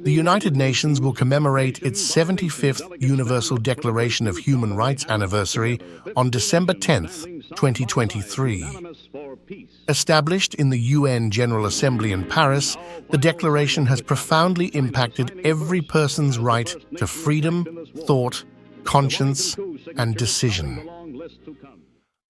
The United Nations will commemorate its 75th Universal Declaration of Human Rights anniversary on December 10th, 2023. Established in the UN General Assembly in Paris, the Declaration has profoundly impacted every person's right to freedom, thought, conscience, and decision.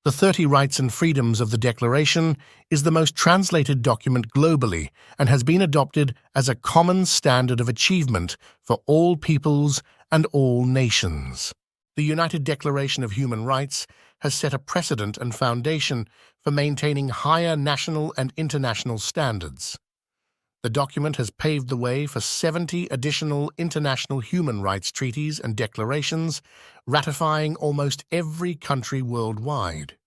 The 30 Rights and Freedoms of the Declaration is the most translated document globally and has been adopted as a common standard of achievement for all peoples and all nations. The United Declaration of Human Rights has set a precedent and foundation for maintaining higher national and international standards. The document has paved the way for 70 additional international human rights treaties and declarations, ratifying almost every country worldwide.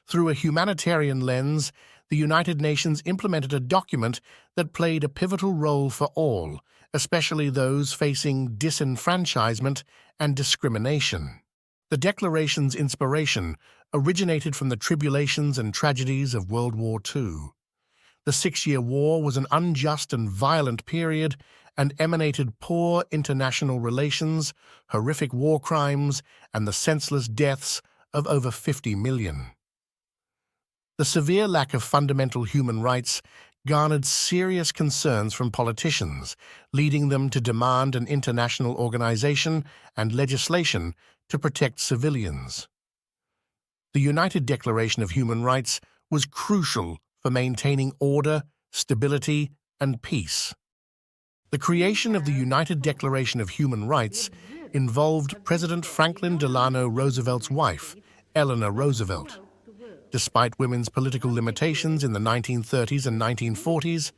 Through a humanitarian lens, the United Nations implemented a document that played a pivotal role for all, especially those facing disenfranchisement and discrimination. The Declaration's inspiration originated from the tribulations and tragedies of World War II. The 6-year war was an unjust and violent period and emanated poor international relations, horrific war crimes, and the senseless deaths of over 50 million. The severe lack of fundamental human rights garnered serious concerns from politicians, leading them to demand an international organization and legislation to protect civilians. The United Declaration of Human Rights was crucial for maintaining order, stability, and peace. The creation of the United Declaration of Human Rights involved President Franklin Delano Roosevelt's wife, Eleanor Roosevelt. Despite women's political limitations in the 1930s and 1940s,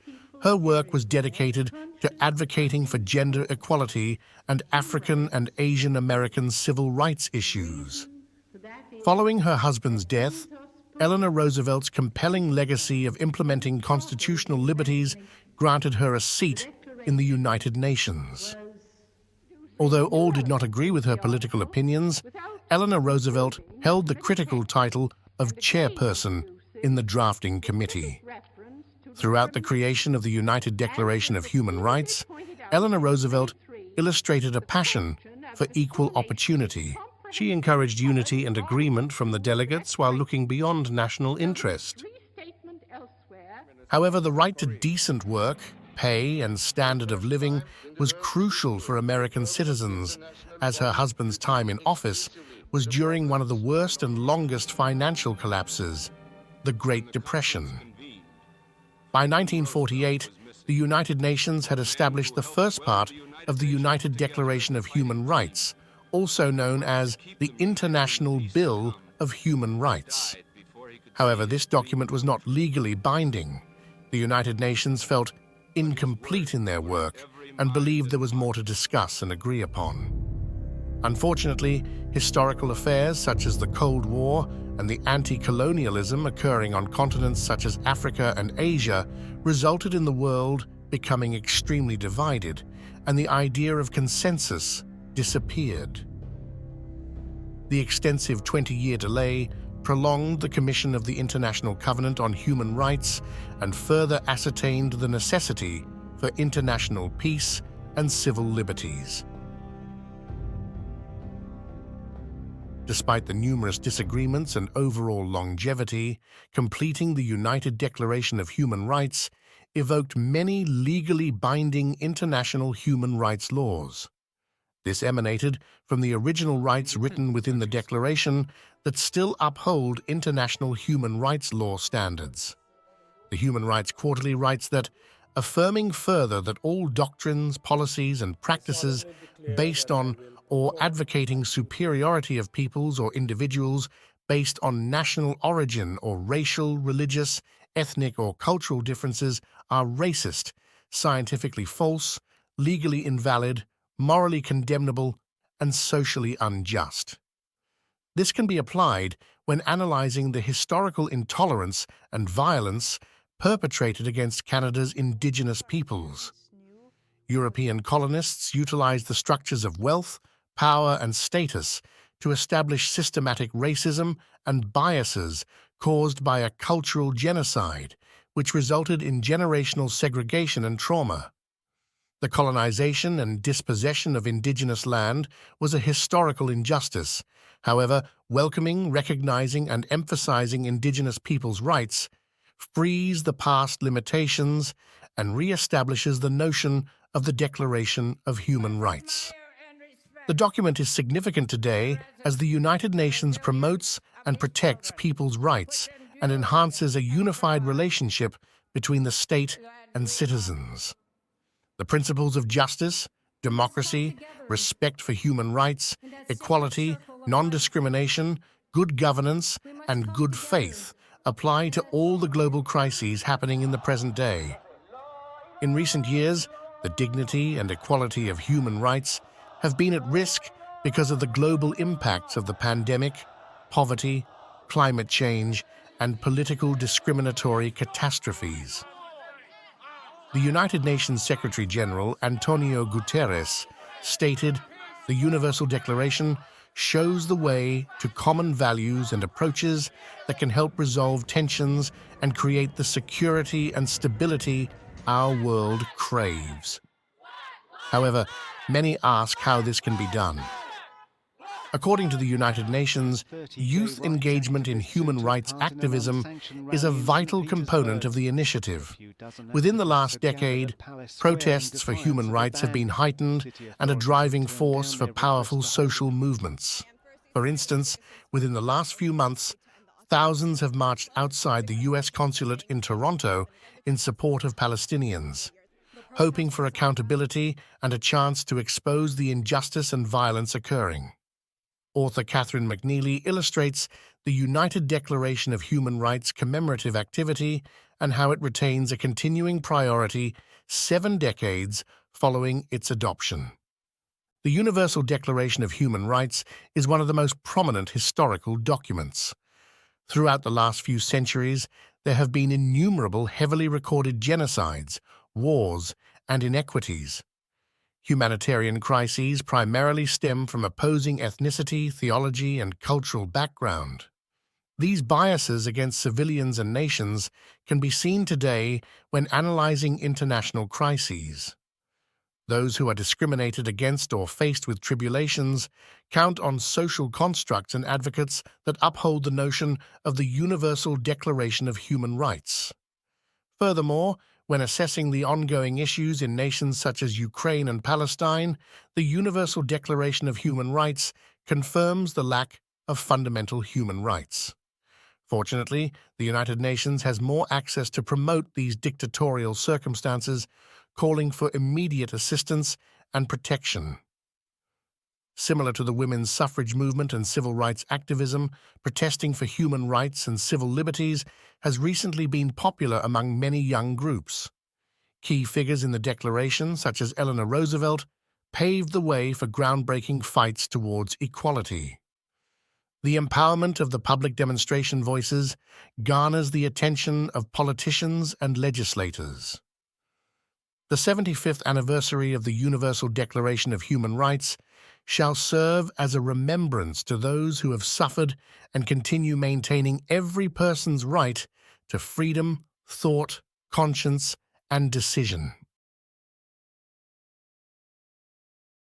her work was dedicated to advocating for gender equality and African and Asian American civil rights issues. Following her husband's death, Eleanor Roosevelt's compelling legacy of implementing constitutional liberties granted her a seat in the United Nations. Although all did not agree with her political opinions, Eleanor Roosevelt held the critical title of chairperson in the drafting committee. Throughout the creation of the United Declaration of Human Rights, Eleanor Roosevelt illustrated a passion for equal opportunity. She encouraged unity and agreement from the delegates while looking beyond national interest. However, the right to decent work, pay, and standard of living was crucial for American citizens, as her husband's time in office was during one of the worst and longest financial collapses, the Great Depression. By 1948, the United Nations had established the first part of the United Declaration of Human Rights, also known as the International Bill of Human Rights. However, this document was not legally binding. The United Nations felt incomplete in their work and believed there was more to discuss and agree upon. Unfortunately, historical affairs such as the Cold War and the anti-colonialism occurring on continents such as Africa and Asia resulted in the world becoming extremely divided, and the idea of consensus disappeared. The extensive 20-year delay prolonged the commission of the International Covenant on Human Rights and further ascertained the necessity for international peace and civil liberties. Despite the numerous disagreements and overall longevity, completing the United Declaration of Human Rights evoked many legally binding international human rights laws. This emanated from the original rights written within the Declaration that still uphold international human rights law standards. The Human Rights Quarterly writes that, affirming further that all doctrines, policies, and practices based on or advocating superiority of peoples or individuals based on national origin or racial, religious, ethnic, or cultural differences are racist, scientifically false, legally invalid, morally condemnable, and socially unjust. This can be applied when analyzing the historical intolerance and violence perpetrated against Canada's Indigenous peoples. European colonists utilized the structures of wealth, power, and status to establish systematic racism and biases caused by a cultural genocide, which resulted in generational segregation and trauma. The colonization and dispossession of indigenous land was a historical injustice. However, welcoming, recognizing, and emphasizing indigenous peoples' rights frees the past limitations and re-establishes the notion of the Declaration of Human Rights. The document is significant today as the United Nations promotes and protects people's rights and enhances a unified relationship between the state and citizens. The principles of justice, democracy, respect for human rights, equality, non-discrimination, good governance, and good faith apply to all the global crises happening in the present day. In recent years, the dignity and equality of human rights have been at risk because of the global impacts of the pandemic, poverty, climate change, and political discriminatory catastrophes. The United Nations Secretary-General Antonio Guterres stated, "The Universal Declaration shows the way to common values and approaches that can help resolve tensions and create the security and stability our world craves." However, many ask how this can be done. According to the United Nations, youth engagement in human rights activism is a vital component of the initiative. Within the last decade, protests for human rights have been heightened and a driving force for powerful social movements. For instance, within the last few months, thousands have marched outside the U.S. consulate in Toronto in support of Palestinians, hoping for accountability and a chance to expose the injustice and violence occurring. Author Katherine Stadnyk illustrates the United Declaration of Human Rights commemorative activity and how it retains a continuing priority 7 decades following its adoption. The Universal Declaration of Human Rights is one of the most prominent historical documents. Throughout the last few centuries, there have been innumerable heavily recorded genocides, wars, and inequities. Humanitarian crises primarily stem from opposing ethnicity, theology, and cultural background. These biases against civilians and nations can be seen today when analyzing international crises. Those who are discriminated against or faced with tribulations count on social constructs and advocates that uphold the notion of the Universal Declaration of Human Rights. Furthermore, when assessing the ongoing issues in nations such as Ukraine and Palestine, the Universal Declaration of Human Rights confirms the lack of fundamental human rights. Fortunately, the United Nations has more access to promote these dictatorial circumstances, calling for immediate assistance and protection. Similar to the women's suffrage movement and civil rights activism, protesting for human rights and civil liberties has recently been popular among many young groups. Key figures in the Declaration, such as Eleanor Roosevelt, paved the way for groundbreaking fights towards equality. The empowerment of the public demonstration voices garners the attention of politicians and legislators. The 75th anniversary of the Universal Declaration of Human Rights shall serve as a remembrance to those who have suffered and continue maintaining every person's right to freedom, thought, conscience, and decision.